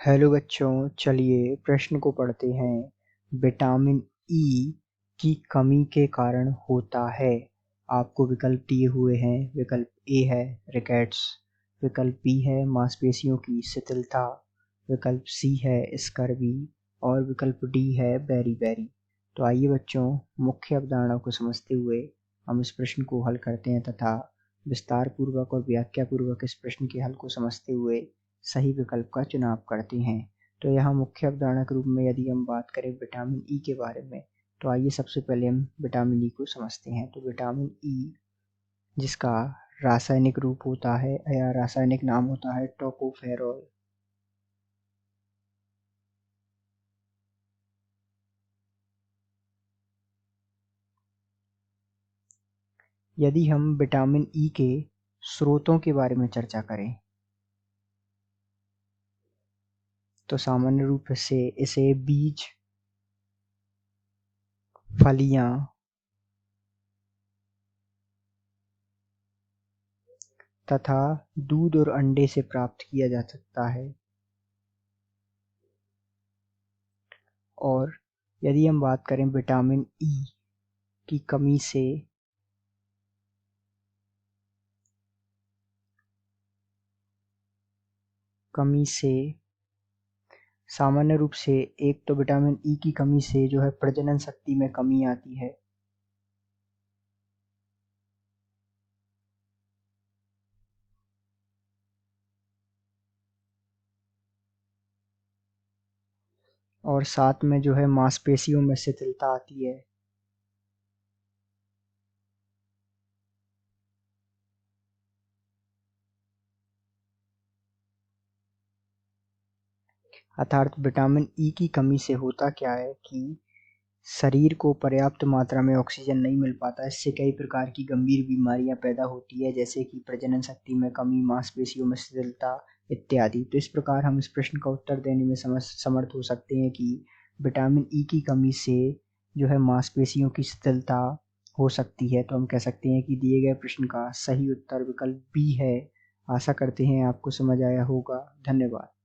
Hello बच्चों, चलिए प्रश्न को पढ़ते हैं। विटामिन ई की कमी के कारण होता है। आपको विकल्प दिए हुए हैं। विकल्प ए है रिकेट्स, विकल्प बी है मांसपेशियों की शिथिलता, विकल्प सी है स्कर्वी और विकल्प डी है बेरी। तो आइए बच्चों, मुख्य अवधारणा को समझते हुए हम इस प्रश्न को हल करते हैं तथा विस्तार पूर्वक और व्याख्या पूर्वक इस प्रश्न के हल को समझते हुए सही विकल्प का चुनाव करते हैं। तो यहाँ मुख्य अवधारणा के रूप में यदि हम बात करें विटामिन ई के बारे में, तो आइए सबसे पहले हम विटामिन ई को समझते हैं। तो विटामिन ई, जिसका रासायनिक रूप होता है या रासायनिक नाम होता है टोकोफेरॉल, यदि हम विटामिन ई के स्रोतों के बारे में चर्चा करें तो सामान्य रूप से इसे बीज, फलियां तथा दूध और अंडे से प्राप्त किया जा सकता है। और यदि हम बात करें विटामिन ई की कमी से सामान्य रूप से एक तो विटामिन ई की कमी से जो है प्रजनन शक्ति में कमी आती है, और साथ में जो है मांसपेशियों में शिथिलता आती है। अर्थात विटामिन ई की कमी से होता क्या है कि शरीर को पर्याप्त मात्रा में ऑक्सीजन नहीं मिल पाता। इससे कई प्रकार की गंभीर बीमारियां पैदा होती है, जैसे कि प्रजनन शक्ति में कमी, मांसपेशियों में शिथिलता इत्यादि। तो इस प्रकार हम इस प्रश्न का उत्तर देने में समर्थ हो सकते हैं कि विटामिन ई की कमी से जो है मांसपेशियों की शिथिलता हो सकती है। तो हम कह सकते हैं कि दिए गए प्रश्न का सही उत्तर विकल्प बी है। आशा करते हैं आपको समझ आया होगा। धन्यवाद।